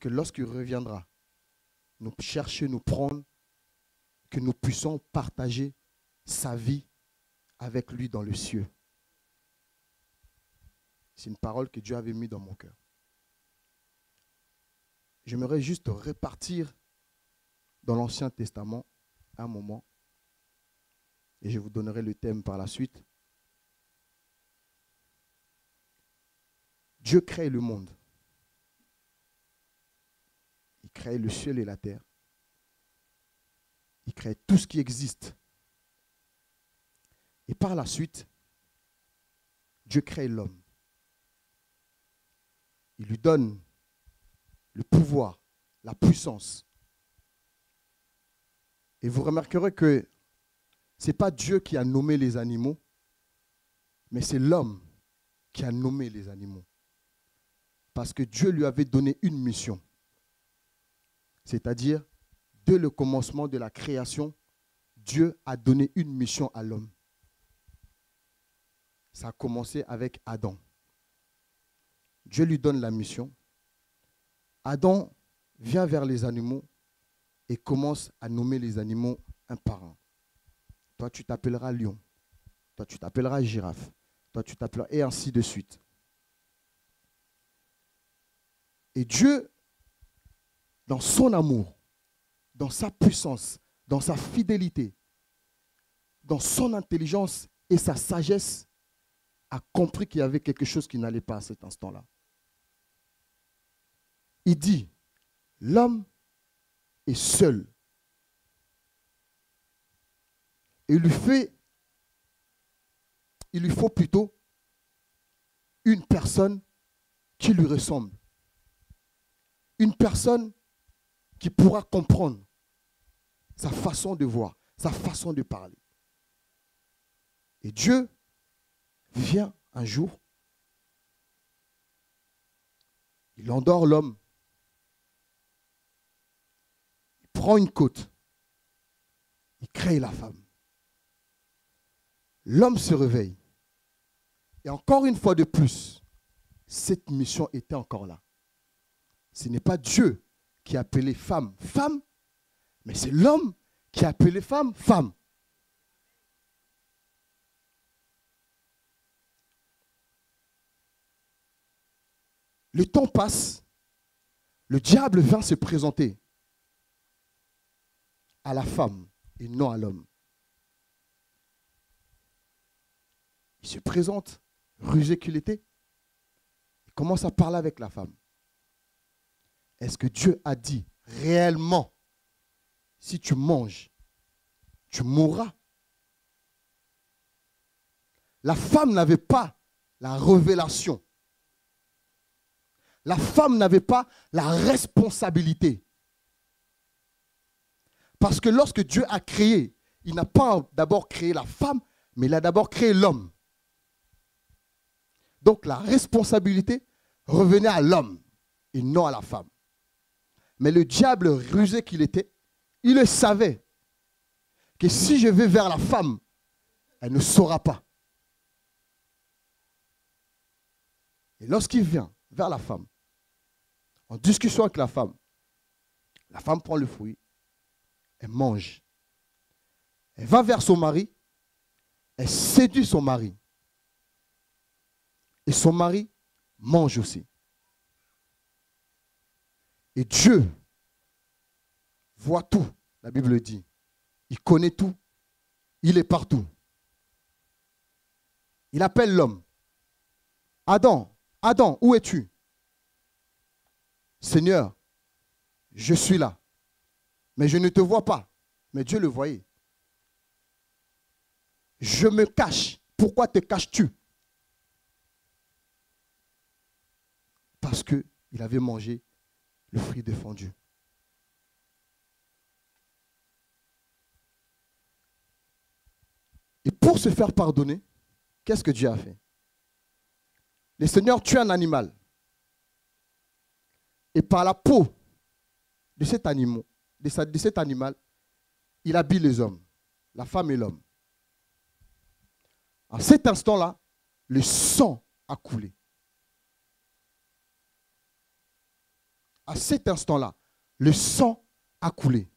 que lorsqu'il reviendra, nous chercher, nous prendre, que nous puissions partager sa vie avec lui dans le cieux. C'est une parole que Dieu avait mise dans mon cœur. J'aimerais juste repartir dans l'Ancien Testament un moment et je vous donnerai le thème par la suite. Dieu crée le monde. Il crée le ciel et la terre. Il crée tout ce qui existe. Et par la suite, Dieu crée l'homme. Il lui donne le pouvoir, la puissance. Et vous remarquerez que ce n'est pas Dieu qui a nommé les animaux, mais c'est l'homme qui a nommé les animaux. Parce que Dieu lui avait donné une mission. C'est-à-dire, dès le commencement de la création, Dieu a donné une mission à l'homme. Ça a commencé avec Adam. Dieu lui donne la mission. Adam vient vers les animaux et commence à nommer les animaux un par un. Toi, tu t'appelleras lion. Toi, tu t'appelleras girafe. Toi, tu t'appelleras... Et ainsi de suite. Et Dieu, dans son amour, dans sa puissance, dans sa fidélité, dans son intelligence et sa sagesse, a compris qu'il y avait quelque chose qui n'allait pas à cet instant-là. Il dit, l'homme est seul. Et il lui faut plutôt une personne qui lui ressemble. Une personne qui pourra comprendre sa façon de voir, sa façon de parler. Et Dieu vient un jour, il endort l'homme, il prend une côte, il crée la femme. L'homme se réveille. Et encore une fois de plus, cette mission était encore là. Ce n'est pas Dieu qui a appelé femme, femme, mais c'est l'homme qui a appelé femme, femme. Le temps passe, le diable vient se présenter à la femme et non à l'homme. Il se présente, rusé qu'il était, il commence à parler avec la femme. Est-ce que Dieu a dit réellement, si tu manges, tu mourras? La femme n'avait pas la révélation. La femme n'avait pas la responsabilité. Parce que lorsque Dieu a créé, il n'a pas d'abord créé la femme, mais il a d'abord créé l'homme. Donc la responsabilité revenait à l'homme et non à la femme. Mais le diable rusé qu'il était, il le savait que si je vais vers la femme, elle ne saura pas. Et lorsqu'il vient vers la femme, en discussion avec la femme prend le fruit, elle mange. Elle va vers son mari, elle séduit son mari. Et son mari mange aussi. Et Dieu voit tout, la Bible le dit. Il connaît tout, il est partout. Il appelle l'homme. Adam, Adam, où es-tu? Seigneur, je suis là, mais je ne te vois pas. Mais Dieu le voyait. Je me cache. Pourquoi te caches-tu? Parce qu'il avait mangé le fruit défendu. Et pour se faire pardonner, qu'est-ce que Dieu a fait? Le Seigneur tue un animal. Et par la peau de cet animal, il habille les hommes, la femme et l'homme. En cet instant-là, le sang a coulé. à cet instant-là, le sang a coulé.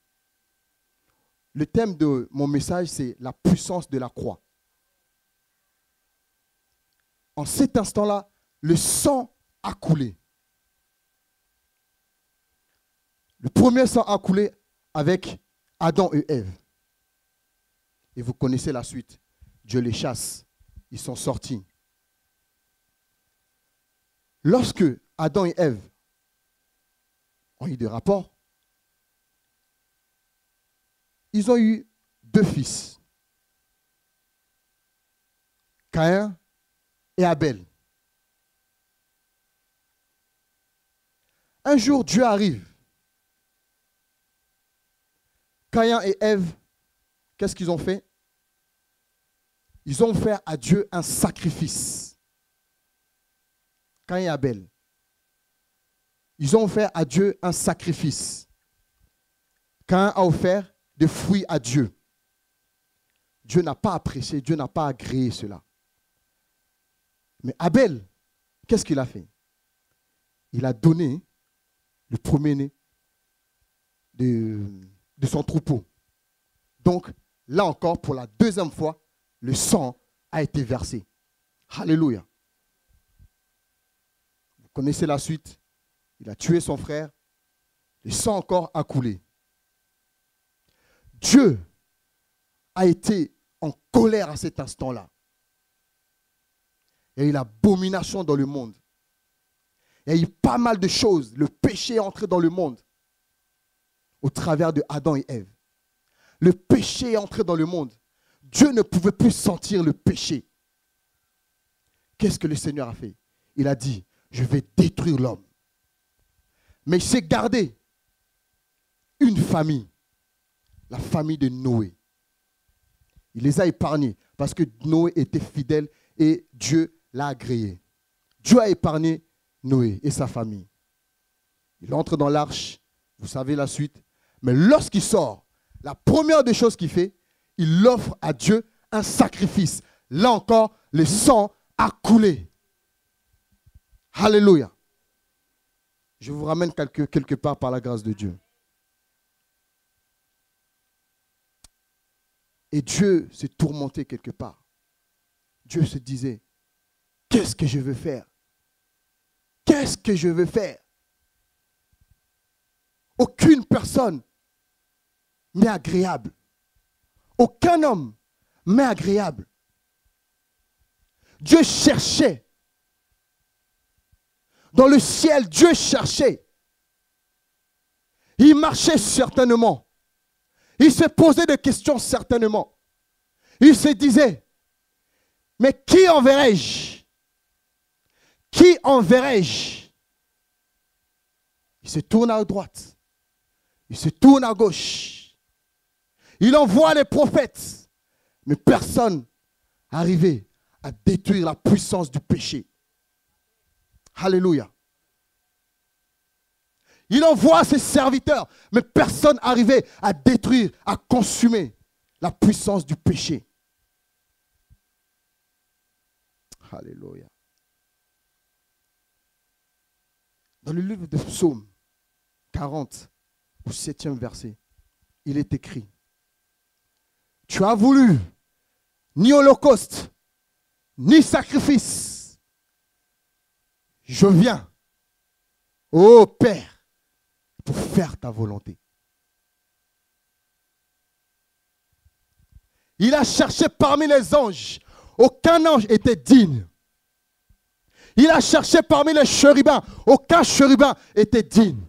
Le thème de mon message, c'est la puissance de la croix. En cet instant-là, le sang a coulé. Le premier sang a coulé avec Adam et Ève. Et vous connaissez la suite. Dieu les chasse. Ils sont sortis. Lorsque Adam et Ève ont eu des rapports, ils ont eu 2 fils. Caïn et Abel. Un jour, Dieu arrive. Caïn et Ève, qu'est-ce qu'ils ont fait? Ils ont fait à Dieu un sacrifice. Caïn et Abel. Ils ont offert à Dieu un sacrifice. Caïn a offert des fruits à Dieu. Dieu n'a pas apprécié, Dieu n'a pas agréé cela. Mais Abel, qu'est-ce qu'il a fait? Il a donné le premier-né de son troupeau. Donc, là encore, pour la 2e fois, le sang a été versé. Alléluia. Vous connaissez la suite. Il a tué son frère. Le sang encore a coulé. Dieu a été en colère à cet instant-là. Il y a eu l'abomination dans le monde. Il y a eu pas mal de choses. Le péché est entré dans le monde au travers de Adam et Ève. Le péché est entré dans le monde. Dieu ne pouvait plus sentir le péché. Qu'est-ce que le Seigneur a fait? Il a dit, je vais détruire l'homme. Mais il s'est gardé une famille, la famille de Noé. Il les a épargnés parce que Noé était fidèle et Dieu l'a agréé. Dieu a épargné Noé et sa famille. Il entre dans l'arche, vous savez la suite. Mais lorsqu'il sort, la première des choses qu'il fait, il offre à Dieu un sacrifice. Là encore, le sang a coulé. Alléluia. Je vous ramène quelque part par la grâce de Dieu. Et Dieu s'est tourmenté quelque part. Dieu se disait, qu'est-ce que je veux faire? Qu'est-ce que je veux faire? Aucune personne m'est agréable. Aucun homme m'est agréable. Dieu cherchait. Dans le ciel, Dieu cherchait. Il marchait certainement. Il se posait des questions certainement. Il se disait, mais qui enverrai-je? Qui enverrai-je? Il se tourne à droite. Il se tourne à gauche. Il envoie les prophètes. Mais personne n'arrivait à détruire la puissance du péché. Alléluia. Il envoie ses serviteurs, mais personne n'arrivait à détruire, à consumer la puissance du péché. Alléluia. Dans le livre de Psaume 40, au 7e verset, il est écrit, tu as voulu ni holocauste, ni sacrifice. Je viens, ô Père, pour faire ta volonté. Il a cherché parmi les anges. Aucun ange était digne. Il a cherché parmi les chérubins. Aucun chérubin était digne.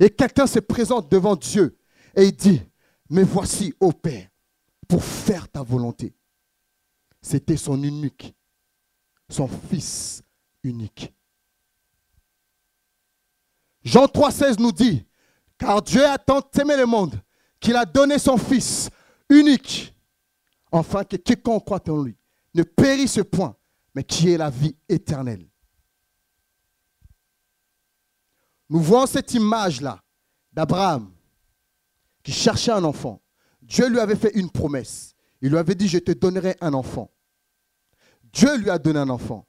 Et quelqu'un se présente devant Dieu et il dit, mais voici, ô Père, pour faire ta volonté. C'était son unique, son fils unique. Jean 3,16 nous dit, car Dieu a tant aimé le monde qu'il a donné son fils unique, afin que quiconque croit en lui ne périsse point, mais qui ait la vie éternelle. Nous voyons cette image-là d'Abraham qui cherchait un enfant. Dieu lui avait fait une promesse. Il lui avait dit, je te donnerai un enfant. Dieu lui a donné un enfant.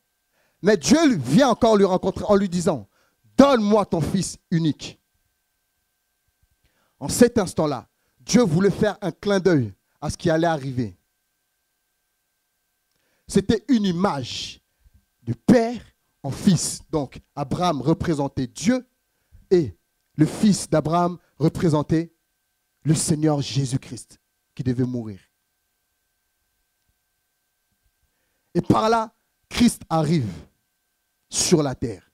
Mais Dieu vient encore lui rencontrer en lui disant, donne-moi ton fils unique. En cet instant-là, Dieu voulait faire un clin d'œil à ce qui allait arriver. C'était une image de père en fils. Donc, Abraham représentait Dieu et le fils d'Abraham représentait le Seigneur Jésus-Christ qui devait mourir. Et par là, Christ arrive sur la terre.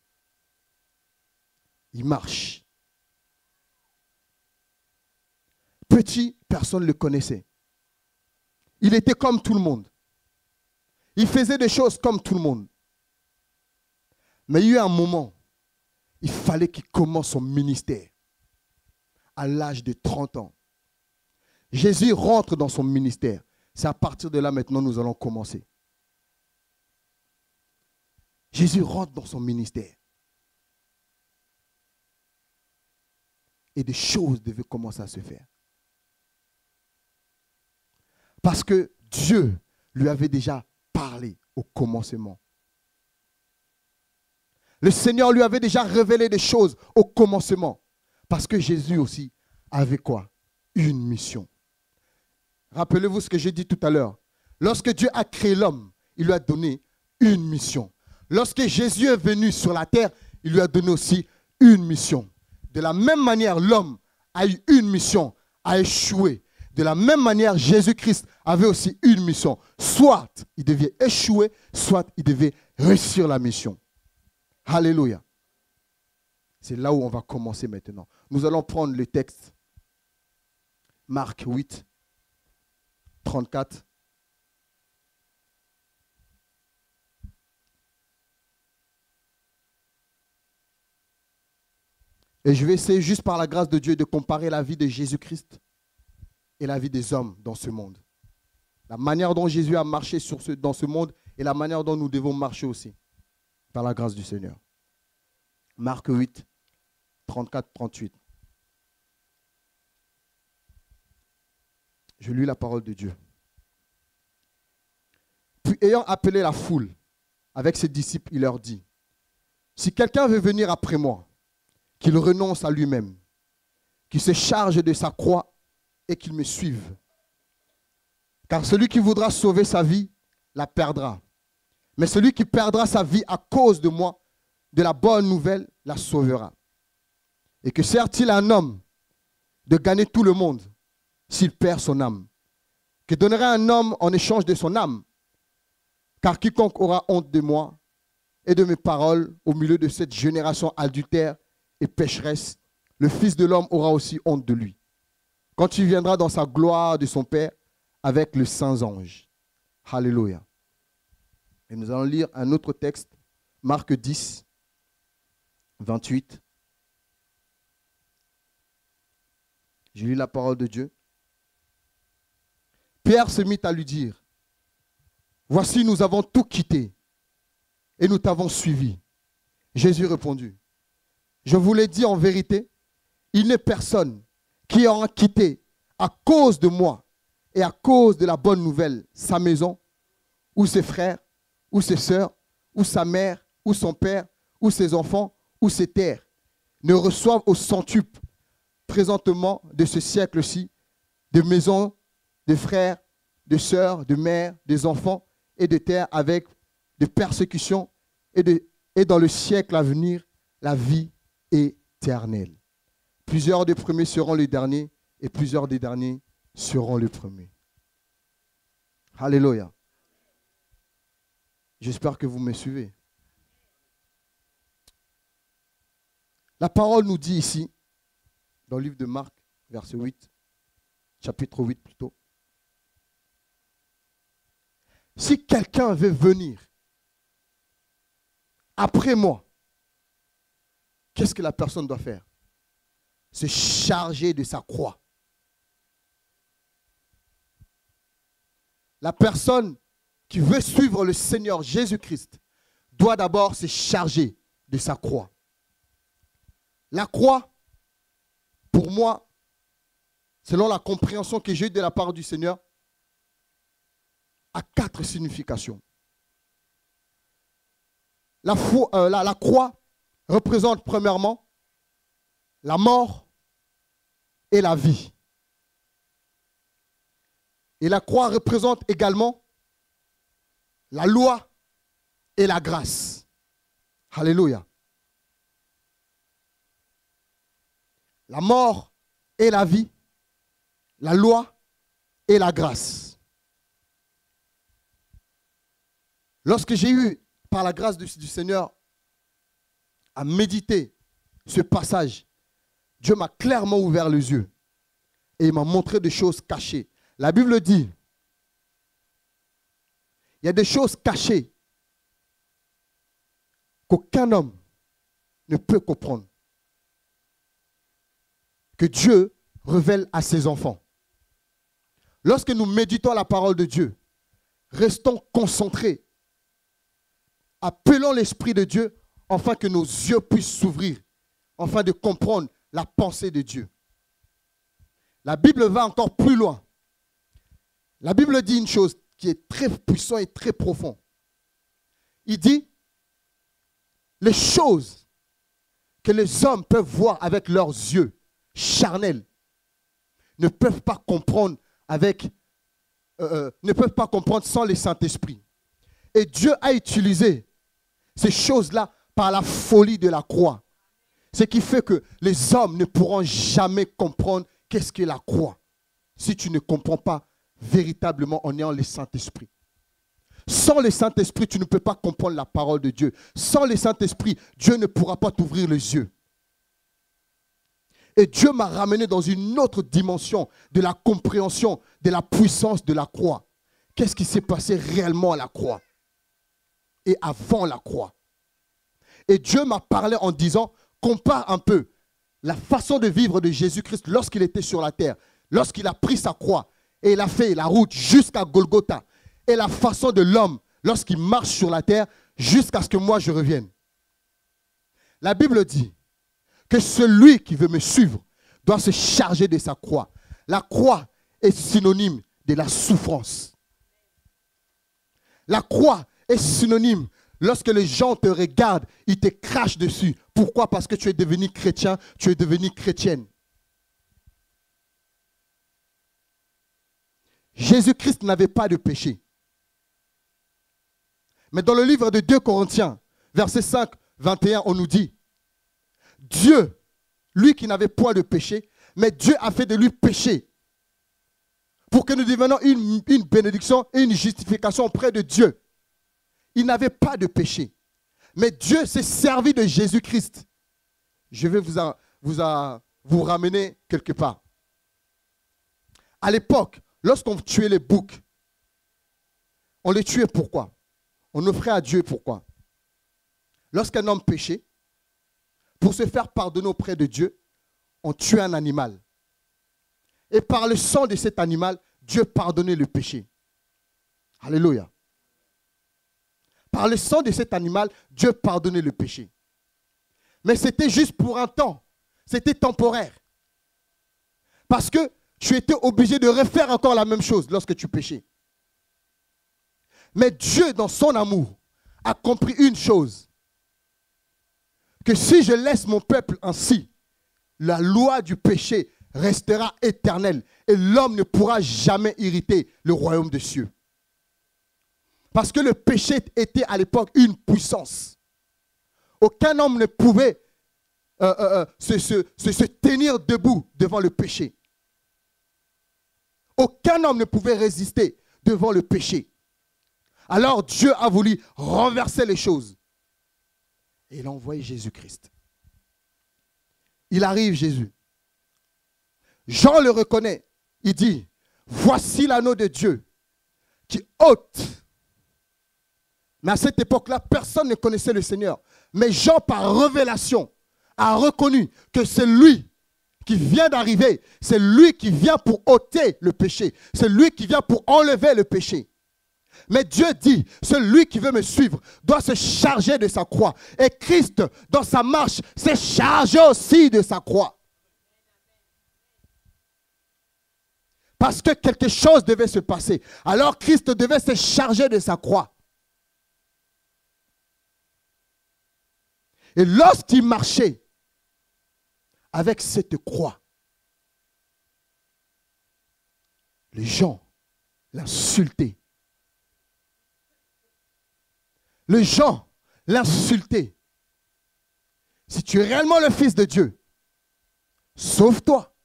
Il marche. Petit, personne ne le connaissait. Il était comme tout le monde. Il faisait des choses comme tout le monde. Mais il y a eu un moment, il fallait qu'il commence son ministère à l'âge de 30 ans. Jésus rentre dans son ministère. C'est à partir de là maintenant nous allons commencer. Jésus rentre dans son ministère. Et des choses devaient commencer à se faire. Parce que Dieu lui avait déjà parlé au commencement. Le Seigneur lui avait déjà révélé des choses au commencement. Parce que Jésus aussi avait quoi? Une mission. Rappelez-vous ce que j'ai dit tout à l'heure. Lorsque Dieu a créé l'homme, il lui a donné une mission. Lorsque Jésus est venu sur la terre, il lui a donné aussi une mission. De la même manière, l'homme a eu une mission, a échoué. De la même manière, Jésus-Christ avait aussi une mission. Soit il devait échouer, soit il devait réussir la mission. Alléluia. C'est là où on va commencer maintenant. Nous allons prendre le texte. Marc 8, 34. Et je vais essayer juste par la grâce de Dieu de comparer la vie de Jésus-Christ et la vie des hommes dans ce monde. La manière dont Jésus a marché dans ce monde et la manière dont nous devons marcher aussi. Par la grâce du Seigneur. Marc 8, 34, 38. Je lis la parole de Dieu. Puis ayant appelé la foule avec ses disciples, il leur dit, si quelqu'un veut venir après moi, qu'il renonce à lui-même, qu'il se charge de sa croix et qu'il me suive. Car celui qui voudra sauver sa vie, la perdra. Mais celui qui perdra sa vie à cause de moi, de la bonne nouvelle, la sauvera. Et que sert-il à un homme de gagner tout le monde s'il perd son âme? Que donnerait un homme en échange de son âme? Car quiconque aura honte de moi et de mes paroles au milieu de cette génération adultère et pécheresse, le Fils de l'homme aura aussi honte de lui, quand il viendra dans sa gloire de son Père avec les saints anges. Alléluia. Et nous allons lire un autre texte, Marc 10, 28. Je lis la parole de Dieu. Pierre se mit à lui dire, voici, nous avons tout quitté et nous t'avons suivi. Jésus répondit, je vous l'ai dit en vérité, il n'est personne qui aura quitté à cause de moi et à cause de la bonne nouvelle sa maison, ou ses frères, ou ses sœurs, ou sa mère, ou son père, ou ses enfants, ou ses terres, ne reçoivent au centuple présentement de ce siècle-ci de maisons, de frères, de sœurs, de mères, des enfants et de terres avec de persécutions et dans le siècle à venir, la vie éternelle. Plusieurs des premiers seront les derniers et plusieurs des derniers seront les premiers. Alléluia. J'espère que vous me suivez. La parole nous dit ici, dans le livre de Marc, verset 8, chapitre 8 plutôt, si quelqu'un veut venir après moi, qu'est-ce que la personne doit faire? Se charger de sa croix. La personne qui veut suivre le Seigneur Jésus-Christ doit d'abord se charger de sa croix. La croix, pour moi, selon la compréhension que j'ai eue de la part du Seigneur, a 4 significations. La croix représente premièrement la mort et la vie. Et la croix représente également la loi et la grâce. Alléluia. La mort et la vie, la loi et la grâce. Lorsque j'ai eu, par la grâce du Seigneur, à méditer ce passage, Dieu m'a clairement ouvert les yeux et il m'a montré des choses cachées. La Bible dit, il y a des choses cachées qu'aucun homme ne peut comprendre, que Dieu révèle à ses enfants. Lorsque nous méditons la parole de Dieu, restons concentrés, appelons l'Esprit de Dieu afin que nos yeux puissent s'ouvrir, afin de comprendre la pensée de Dieu. La Bible va encore plus loin. La Bible dit une chose qui est très puissante et très profonde. Il dit, les choses que les hommes peuvent voir avec leurs yeux charnels ne peuvent pas comprendre ne peuvent pas comprendre sans le Saint-Esprit. Et Dieu a utilisé ces choses-là par la folie de la croix. Ce qui fait que les hommes ne pourront jamais comprendre qu'est-ce qu'est la croix si tu ne comprends pas véritablement en ayant le Saint-Esprit. Sans le Saint-Esprit, tu ne peux pas comprendre la parole de Dieu. Sans le Saint-Esprit, Dieu ne pourra pas t'ouvrir les yeux. Et Dieu m'a ramené dans une autre dimension de la compréhension de la puissance de la croix. Qu'est-ce qui s'est passé réellement à la croix et avant la croix? Et Dieu m'a parlé en disant, compare un peu la façon de vivre de Jésus-Christ lorsqu'il était sur la terre, lorsqu'il a pris sa croix et il a fait la route jusqu'à Golgotha, et la façon de l'homme lorsqu'il marche sur la terre jusqu'à ce que moi je revienne. La Bible dit que celui qui veut me suivre doit se charger de sa croix. La croix est synonyme de la souffrance. La croix est synonyme, lorsque les gens te regardent, ils te crachent dessus. Pourquoi? Parce que tu es devenu chrétien, tu es devenue chrétienne. Jésus-Christ n'avait pas de péché. Mais dans le livre de 2 Corinthiens, verset 5, 21, on nous dit, Dieu, lui qui n'avait point de péché, mais Dieu a fait de lui péché pour que nous devenions une bénédiction et une justification auprès de Dieu. Il n'avait pas de péché. Mais Dieu s'est servi de Jésus-Christ. Je vais vous ramener quelque part. À l'époque, lorsqu'on tuait les boucs, on les tuait pourquoi? On offrait à Dieu pourquoi? Lorsqu'un homme péchait, pour se faire pardonner auprès de Dieu, on tuait un animal. Et par le sang de cet animal, Dieu pardonnait le péché. Alléluia. Par le sang de cet animal, Dieu pardonnait le péché. Mais c'était juste pour un temps. C'était temporaire. Parce que tu étais obligé de refaire encore la même chose lorsque tu péchais. Mais Dieu, dans son amour, a compris une chose. Que si je laisse mon peuple ainsi, la loi du péché restera éternelle et l'homme ne pourra jamais hériter le royaume des cieux. Parce que le péché était à l'époque une puissance. Aucun homme ne pouvait se tenir debout devant le péché. Aucun homme ne pouvait résister devant le péché. Alors Dieu a voulu renverser les choses. Et il a envoyé Jésus-Christ. Il arrive Jésus. Jean le reconnaît. Il dit, voici l'agneau de Dieu qui ôte. Mais à cette époque-là, personne ne connaissait le Seigneur. Mais Jean, par révélation, a reconnu que c'est lui qui vient d'arriver. C'est lui qui vient pour ôter le péché. C'est lui qui vient pour enlever le péché. Mais Dieu dit, celui qui veut me suivre doit se charger de sa croix. Et Christ, dans sa marche, s'est chargé aussi de sa croix. Parce que quelque chose devait se passer. Alors Christ devait se charger de sa croix. Et lorsqu'il marchait avec cette croix, les gens l'insultaient. Les gens l'insultaient. Si tu es réellement le Fils de Dieu, sauve-toi.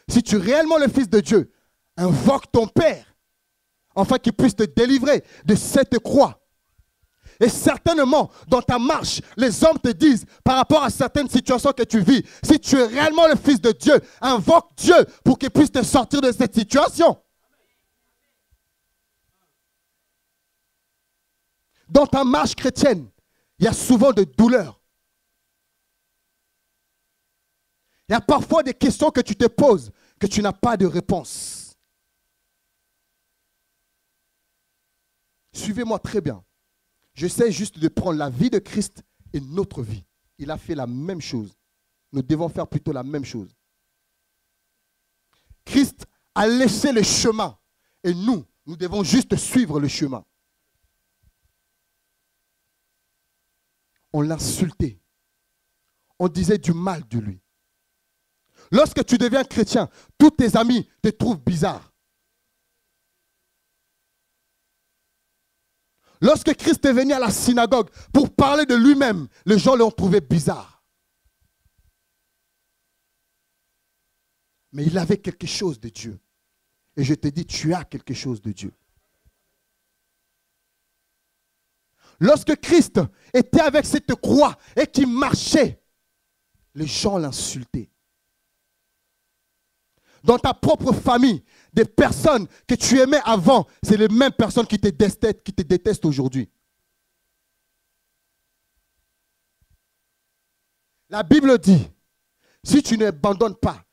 Si tu es réellement le Fils de Dieu, invoque ton Père, afin qu'il puisse te délivrer de cette croix. Et certainement, dans ta marche, les hommes te disent, par rapport à certaines situations que tu vis, si tu es réellement le Fils de Dieu, invoque Dieu pour qu'il puisse te sortir de cette situation. Dans ta marche chrétienne, il y a souvent de douleurs. Il y a parfois des questions que tu te poses, que tu n'as pas de réponse. Suivez-moi très bien. J'essaie juste de prendre la vie de Christ et notre vie. Il a fait la même chose. Nous devons faire plutôt la même chose. Christ a laissé le chemin et nous devons juste suivre le chemin. On l'insultait. On disait du mal de lui. Lorsque tu deviens chrétien, tous tes amis te trouvent bizarre. Lorsque Christ est venu à la synagogue pour parler de lui-même, les gens l'ont trouvé bizarre. Mais il avait quelque chose de Dieu. Et je te dis, tu as quelque chose de Dieu. Lorsque Christ était avec cette croix et qu'il marchait, les gens l'insultaient. Dans ta propre famille, des personnes que tu aimais avant, c'est les mêmes personnes qui te détestent aujourd'hui. La Bible dit, si tu n'abandonnes pas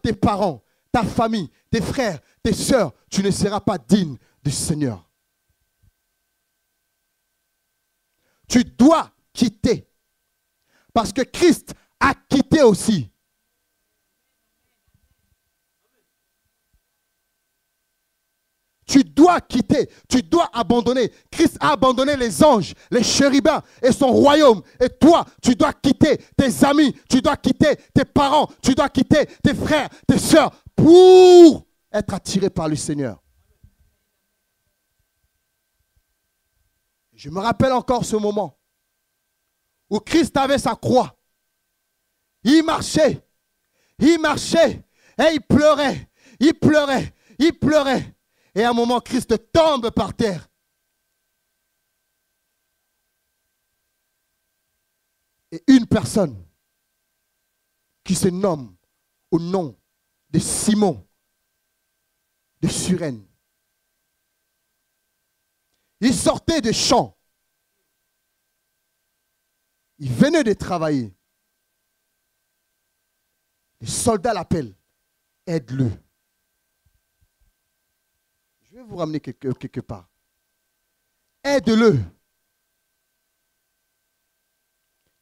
tes parents, ta famille, tes frères, tes sœurs, tu ne seras pas digne du Seigneur. Tu dois quitter. Parce que Christ a quitté aussi. Tu dois quitter, tu dois abandonner. Christ a abandonné les anges, les chérubins et son royaume. Et toi, tu dois quitter tes amis, tu dois quitter tes parents, tu dois quitter tes frères, tes sœurs pour être attiré par le Seigneur. Je me rappelle encore ce moment où Christ avait sa croix. Il marchait et il pleurait, il pleurait. Et à un moment, Christ tombe par terre. Et une personne qui se nomme au nom de Simon de Cyrène. Il sortait des champs. Il venait de travailler. Les soldats l'appellent. Aide-le. Je vais vous ramener quelque part. Aide-le.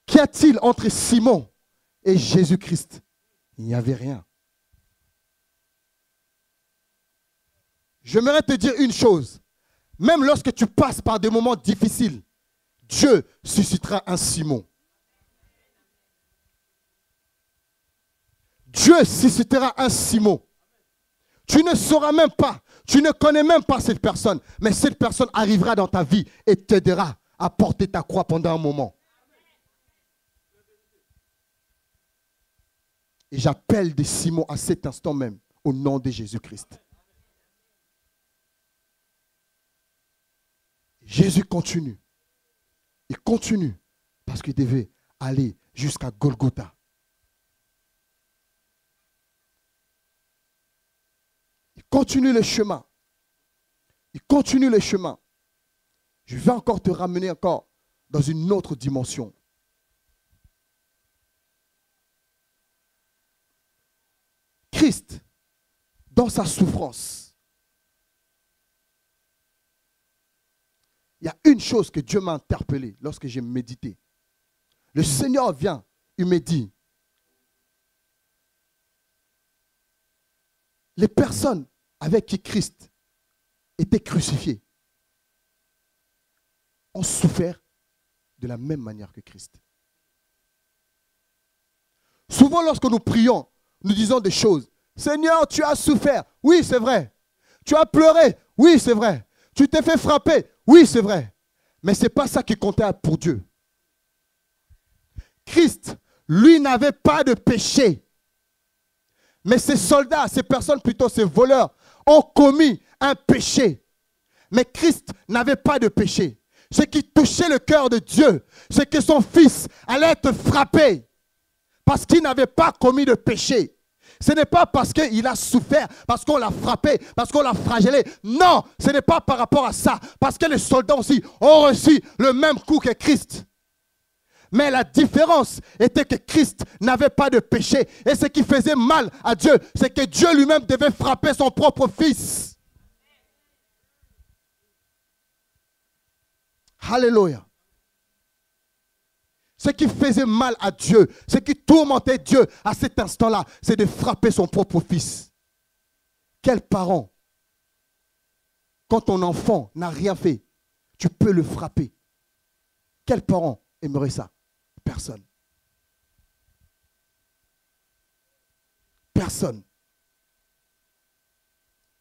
Qu'y a-t-il entre Simon et Jésus-Christ? Il n'y avait rien. J'aimerais te dire une chose. Même lorsque tu passes par des moments difficiles, Dieu suscitera un Simon. Dieu suscitera un Simon. Tu ne sauras même pas. Tu ne connais même pas cette personne, mais cette personne arrivera dans ta vie et t'aidera à porter ta croix pendant un moment. Et j'appelle des Simons à cet instant même, au nom de Jésus-Christ. Jésus continue. Il continue parce qu'il devait aller jusqu'à Golgotha. Il continue le chemin. Il continue le chemin. Je vais encore te ramener encore dans une autre dimension. Christ, dans sa souffrance, il y a une chose que Dieu m'a interpellé lorsque j'ai médité. Le Seigneur vient, il me dit, les personnes avec qui Christ était crucifié ont souffert de la même manière que Christ. Souvent, lorsque nous prions, nous disons des choses. Seigneur, tu as souffert. Oui, c'est vrai. Tu as pleuré. Oui, c'est vrai. Tu t'es fait frapper. Oui, c'est vrai. Mais ce n'est pas ça qui comptait pour Dieu. Christ, lui, n'avait pas de péché. Mais ces soldats, ces personnes plutôt, ces voleurs, ont commis un péché. Mais Christ n'avait pas de péché. Ce qui touchait le cœur de Dieu, c'est que son fils allait être frappé parce qu'il n'avait pas commis de péché. Ce n'est pas parce qu'il a souffert, parce qu'on l'a frappé, parce qu'on l'a flagellé. Non, ce n'est pas par rapport à ça. Parce que les soldats aussi ont reçu le même coup que Christ. Mais la différence était que Christ n'avait pas de péché. Et ce qui faisait mal à Dieu, c'est que Dieu lui-même devait frapper son propre fils. Alléluia. Ce qui faisait mal à Dieu, ce qui tourmentait Dieu à cet instant-là, c'est de frapper son propre fils. Quel parent, quand ton enfant n'a rien fait, tu peux le frapper? Quel parent aimerait ça? Personne. Personne.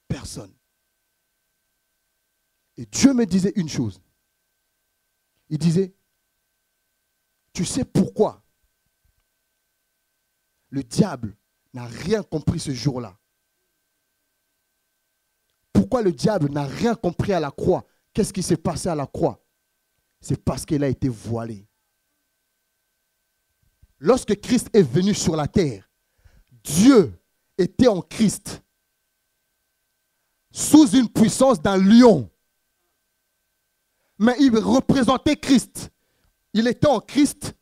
Personne. Et Dieu me disait une chose. Il disait, tu sais pourquoi le diable n'a rien compris ce jour-là? Pourquoi le diable n'a rien compris à la croix? Qu'est-ce qui s'est passé à la croix? C'est parce qu'il a été voilé. Lorsque Christ est venu sur la terre, Dieu était en Christ, sous une puissance d'un lion. Mais il représentait Christ. Il était en Christ,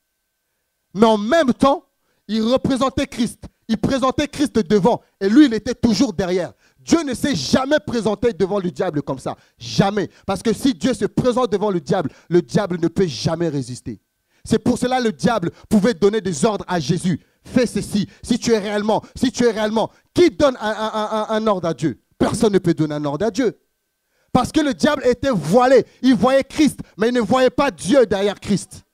mais en même temps, il représentait Christ. Il présentait Christ devant, et lui, il était toujours derrière. Dieu ne s'est jamais présenté devant le diable comme ça. Jamais. Parce que si Dieu se présente devant le diable ne peut jamais résister. C'est pour cela que le diable pouvait donner des ordres à Jésus. Fais ceci, si tu es réellement. Qui donne un ordre à Dieu? Personne ne peut donner un ordre à Dieu. Parce que le diable était voilé. Il voyait Christ, mais il ne voyait pas Dieu derrière Christ.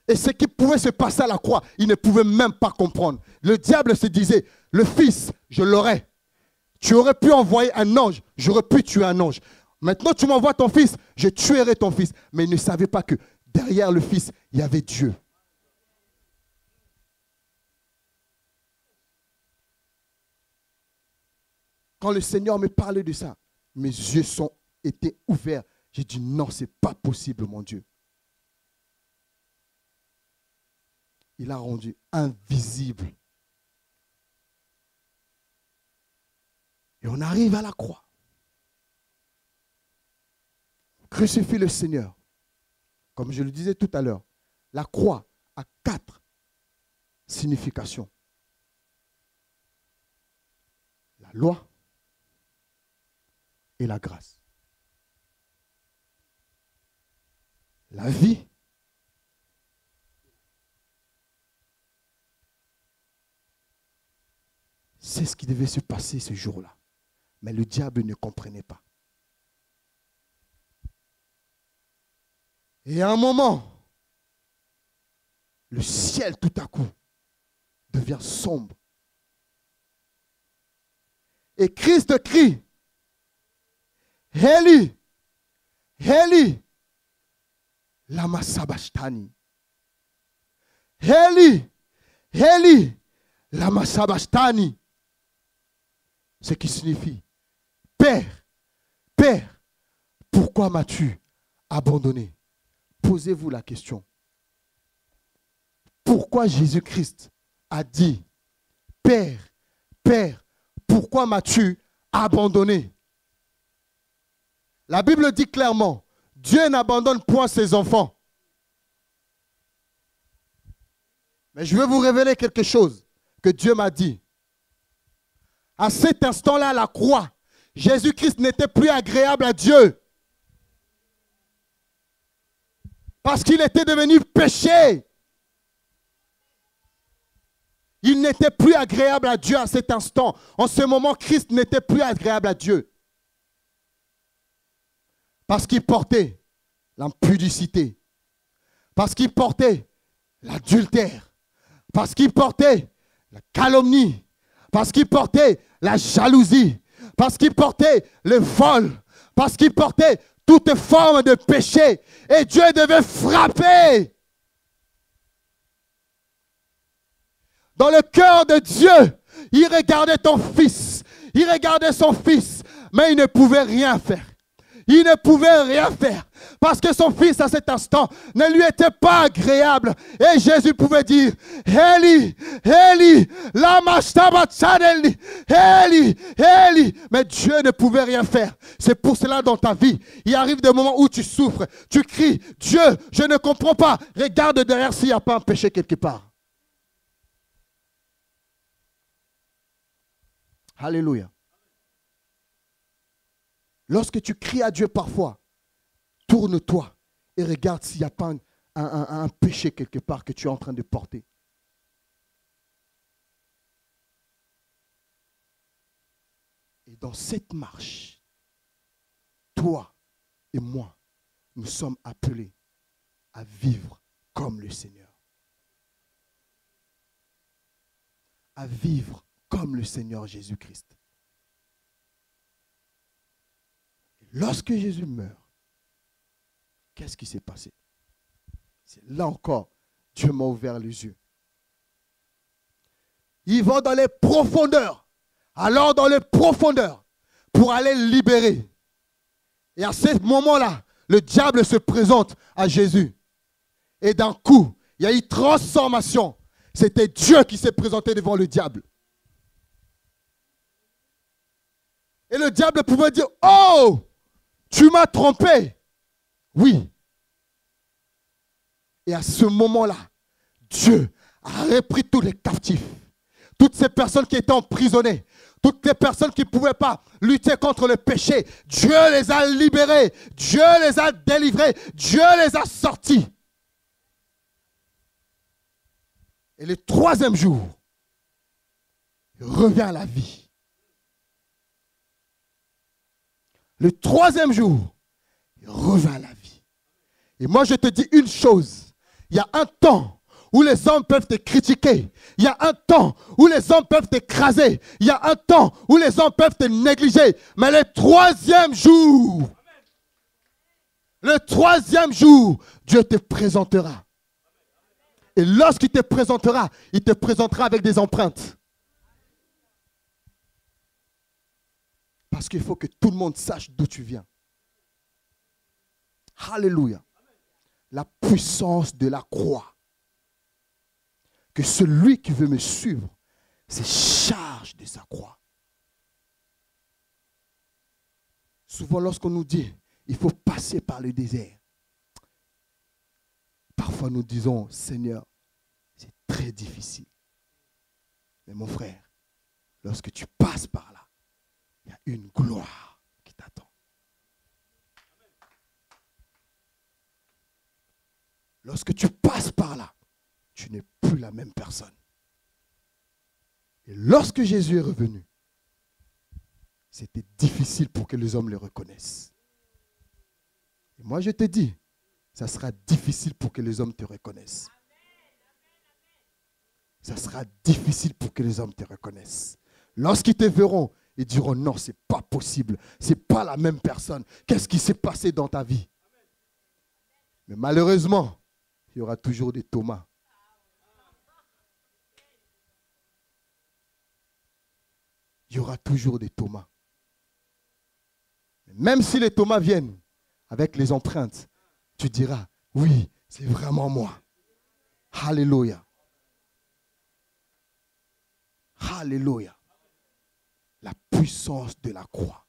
Et ce qui pouvait se passer à la croix, il ne pouvait même pas comprendre. Le diable se disait, le fils, je l'aurais. Tu aurais pu envoyer un ange, j'aurais pu tuer un ange. Maintenant, tu m'envoies ton fils, je tuerai ton fils. Mais il ne savait pas que derrière le fils, il y avait Dieu. Quand le Seigneur me parlait de ça, mes yeux étaient ouverts. J'ai dit non, ce n'est pas possible, mon Dieu. Il a rendu invisible. Et on arrive à la croix. On crucifie le Seigneur. Comme je le disais tout à l'heure, la croix a 4 significations. La loi et la grâce. La vie . C'est ce qui devait se passer ce jour-là. Mais le diable ne comprenait pas. Et à un moment, le ciel tout à coup devient sombre. Et Christ crie, Eli, Eli, lama sabachthani. Eli, Eli, lama sabachthani. Ce qui signifie, Père, Père, pourquoi m'as-tu abandonné? Posez-vous la question. Pourquoi Jésus-Christ a dit, Père, Père, pourquoi m'as-tu abandonné? La Bible dit clairement, Dieu n'abandonne point ses enfants. Mais je vais vous révéler quelque chose que Dieu m'a dit. À cet instant-là, la croix, Jésus-Christ n'était plus agréable à Dieu. Parce qu'il était devenu péché. Il n'était plus agréable à Dieu à cet instant. En ce moment, Christ n'était plus agréable à Dieu. Parce qu'il portait l'impudicité. Parce qu'il portait l'adultère. Parce qu'il portait la calomnie. Parce qu'il portait la jalousie. Parce qu'il portait le vol. Parce qu'il portait toute forme de péché. Et Dieu devait frapper. Dans le cœur de Dieu, il regardait ton fils. Il regardait son fils. Mais il ne pouvait rien faire. Il ne pouvait rien faire. Parce que son fils, à cet instant, ne lui était pas agréable. Et Jésus pouvait dire, Eli, Eli, lama sabachthani, Eli, Eli. Mais Dieu ne pouvait rien faire. C'est pour cela dans ta vie, il arrive des moments où tu souffres. Tu cries, Dieu, je ne comprends pas. Regarde derrière s'il n'y a pas un péché quelque part. Alléluia. Lorsque tu cries à Dieu parfois, tourne-toi et regarde s'il n'y a pas un péché quelque part que tu es en train de porter. Et dans cette marche, toi et moi, nous sommes appelés à vivre comme le Seigneur. À vivre comme le Seigneur Jésus-Christ. Lorsque Jésus meurt, qu'est-ce qui s'est passé? C'est là encore, Dieu m'a ouvert les yeux. Ils vont dans les profondeurs. Alors dans les profondeurs, pour aller libérer. Et à ce moment-là, le diable se présente à Jésus. Et d'un coup, il y a eu transformation. C'était Dieu qui s'est présenté devant le diable. Et le diable pouvait dire, oh, tu m'as trompé. Oui. Et à ce moment-là, Dieu a repris tous les captifs. Toutes ces personnes qui étaient emprisonnées. Toutes les personnes qui ne pouvaient pas lutter contre le péché. Dieu les a libérées. Dieu les a délivrées. Dieu les a sortis. Et le troisième jour, il revient à la vie. Le troisième jour, il revient à la vie. Et moi, je te dis une chose. Il y a un temps où les hommes peuvent te critiquer. Il y a un temps où les hommes peuvent t'écraser. Il y a un temps où les hommes peuvent te négliger. Mais le troisième jour, Dieu te présentera. Et lorsqu'il te présentera, il te présentera avec des empreintes. Parce qu'il faut que tout le monde sache d'où tu viens. Alléluia. La puissance de la croix. Que celui qui veut me suivre se charge de sa croix. Souvent lorsqu'on nous dit, il faut passer par le désert. Parfois nous disons, Seigneur, c'est très difficile. Mais mon frère, lorsque tu passes par là, il y a une gloire qui t'attend. Lorsque tu passes par là, tu n'es plus la même personne. Et lorsque Jésus est revenu, c'était difficile pour que les hommes le reconnaissent. Et moi je te dis, ça sera difficile pour que les hommes te reconnaissent. Ça sera difficile pour que les hommes te reconnaissent. Lorsqu'ils te verront, ils diront non, ce n'est pas possible. Ce n'est pas la même personne. Qu'est-ce qui s'est passé dans ta vie? Mais malheureusement, il y aura toujours des Thomas. Il y aura toujours des Thomas. Même si les Thomas viennent avec les empreintes, tu diras, oui, c'est vraiment moi. Alléluia. Alléluia. La puissance de la croix.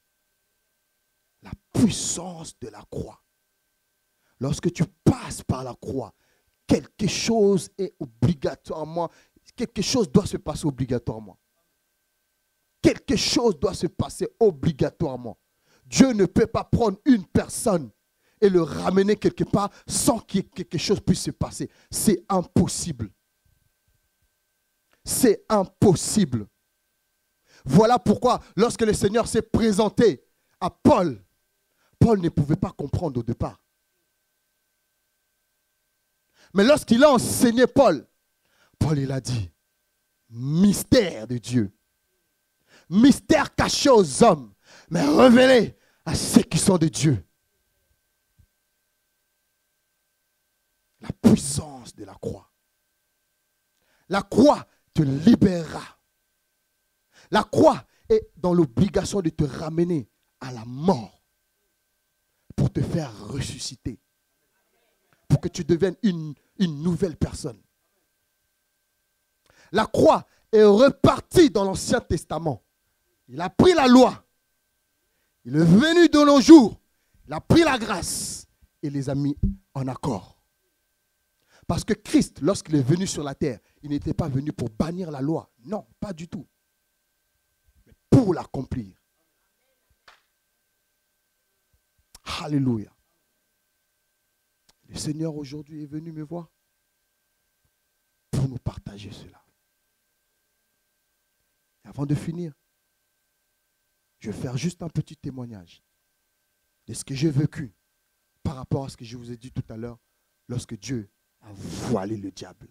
La puissance de la croix. Lorsque tu passes par la croix, quelque chose est obligatoirement, quelque chose doit se passer obligatoirement. Quelque chose doit se passer obligatoirement. Dieu ne peut pas prendre une personne et le ramener quelque part sans que quelque chose puisse se passer. C'est impossible. C'est impossible. Voilà pourquoi lorsque le Seigneur s'est présenté à Paul, Paul ne pouvait pas comprendre au départ. Mais lorsqu'il a enseigné Paul, il a dit, mystère de Dieu. Mystère caché aux hommes, mais révélé à ceux qui sont de Dieu. La puissance de la croix. La croix te libérera. La croix est dans l'obligation de te ramener à la mort pour te faire ressusciter. Pour que tu deviennes une nouvelle personne. La croix est repartie dans l'Ancien Testament. Il a pris la loi. Il est venu de nos jours. Il a pris la grâce et les a mis en accord. Parce que Christ, lorsqu'il est venu sur la terre, il n'était pas venu pour bannir la loi. Non, pas du tout. Mais pour l'accomplir. Alléluia. Le Seigneur aujourd'hui est venu me voir pour nous partager cela. Et avant de finir, je vais faire juste un petit témoignage de ce que j'ai vécu par rapport à ce que je vous ai dit tout à l'heure lorsque Dieu a voilé le diable.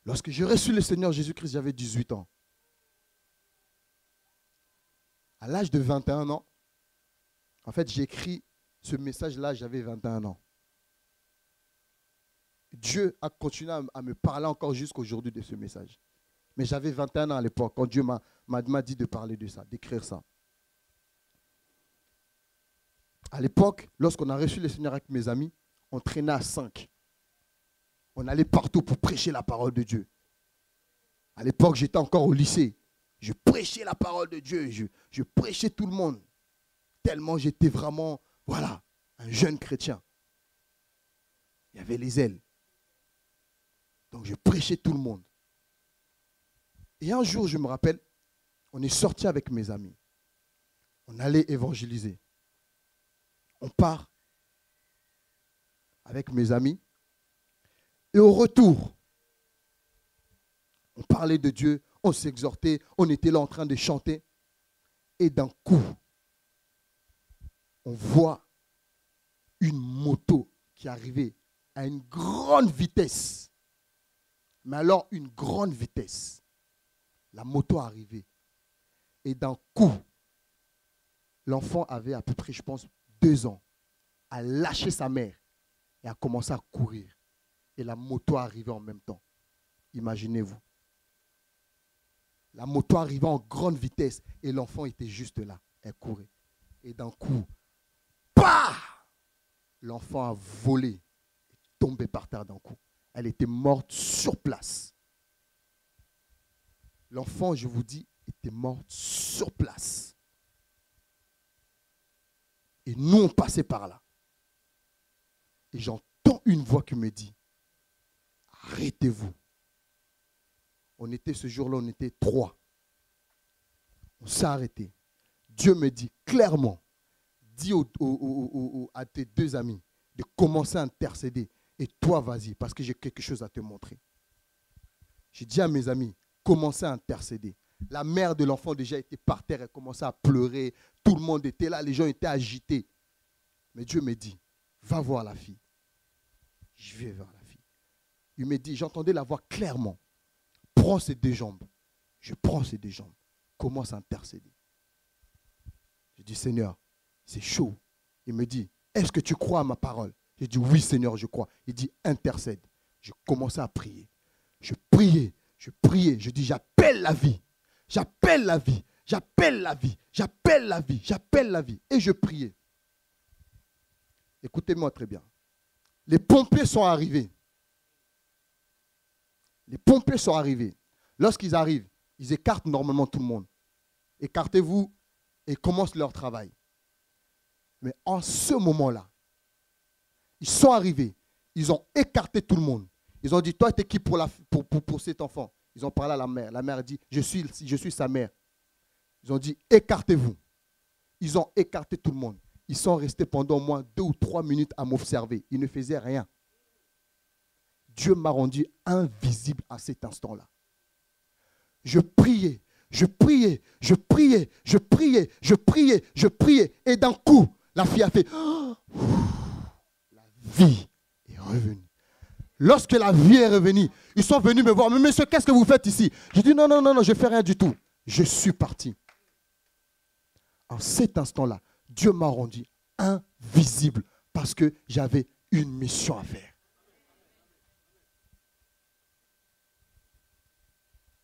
Lorsque j'ai reçu le Seigneur Jésus-Christ, j'avais 18 ans. À l'âge de 21 ans, en fait, j'ai écrit ce message-là, j'avais 21 ans. Dieu a continué à me parler encore jusqu'aujourd'hui de ce message. Mais j'avais 21 ans à l'époque, quand Dieu m'a dit de parler de ça, d'écrire ça. À l'époque, lorsqu'on a reçu le Seigneur avec mes amis, on traînait à 5. On allait partout pour prêcher la parole de Dieu. À l'époque, j'étais encore au lycée. Je prêchais la parole de Dieu. Je prêchais tout le monde. Tellement j'étais vraiment, voilà, un jeune chrétien. Il y avait les ailes. Donc je prêchais tout le monde. Et un jour, je me rappelle, on est sorti avec mes amis. On allait évangéliser. On part avec mes amis. Et au retour, on parlait de Dieu, on s'exhortait, on était là en train de chanter. Et d'un coup, on voit une moto qui arrivait à une grande vitesse. Mais alors, une grande vitesse. La moto arrivait. Et d'un coup, l'enfant avait à peu près, je pense, 2 ans, a lâché sa mère et a commencé à courir. Et la moto arrivait en même temps. Imaginez-vous. La moto arrivait en grande vitesse et l'enfant était juste là. Elle courait. Et d'un coup, bah! L'enfant a volé, est tombé par terre d'un coup. Elle était morte sur place. L'enfant, je vous dis, était morte sur place. Et nous, on passait par là. Et j'entends une voix qui me dit, arrêtez-vous. On était ce jour-là, on était 3. On s'est arrêté. Dieu me dit clairement, dis à tes 2 amis de commencer à intercéder. Et toi, vas-y, parce que j'ai quelque chose à te montrer. J'ai dit à mes amis, commencez à intercéder. La mère de l'enfant déjà était par terre, elle commençait à pleurer. Tout le monde était là, les gens étaient agités. Mais Dieu me dit, va voir la fille. Je vais vers la fille. Il me dit, j'entendais la voix clairement. Prends ses 2 jambes. Je prends ses 2 jambes. Commence à intercéder. Je dis, Seigneur, c'est chaud. Il me dit, est-ce que tu crois à ma parole? J'ai dit, oui Seigneur, je crois. Il dit, intercède. Je commençais à prier. Je priais. Je dis, j'appelle la vie. J'appelle la vie. J'appelle la vie. J'appelle la vie. J'appelle la vie. Et je priais. Écoutez-moi très bien. Les pompiers sont arrivés. Les pompiers sont arrivés. Lorsqu'ils arrivent, ils écartent normalement tout le monde. Écartez-vous et commencent leur travail. Mais en ce moment-là, ils sont arrivés. Ils ont écarté tout le monde. Ils ont dit, toi, tu es qui pour cet enfant? Ils ont parlé à la mère. La mère a dit, je suis sa mère. Ils ont dit, écartez-vous. Ils ont écarté tout le monde. Ils sont restés pendant au moins 2 ou 3 minutes à m'observer. Ils ne faisaient rien. Dieu m'a rendu invisible à cet instant-là. Je priais, Je priais, je priais, je priais, je priais, je priais. Et d'un coup, la fille a fait... La vie est revenue. Lorsque la vie est revenue, ils sont venus me voir. Mais monsieur, qu'est-ce que vous faites ici? J'ai dit non, non, non, non, je ne fais rien du tout. Je suis parti. En cet instant-là, Dieu m'a rendu invisible parce que j'avais une mission à faire.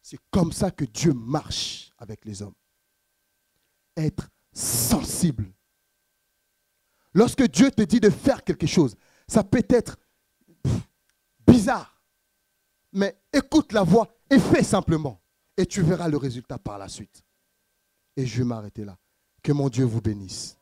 C'est comme ça que Dieu marche avec les hommes. Être sensible. Lorsque Dieu te dit de faire quelque chose, ça peut être bizarre. Mais écoute la voix et fais simplement. Et tu verras le résultat par la suite. Et je vais m'arrêter là. Que mon Dieu vous bénisse.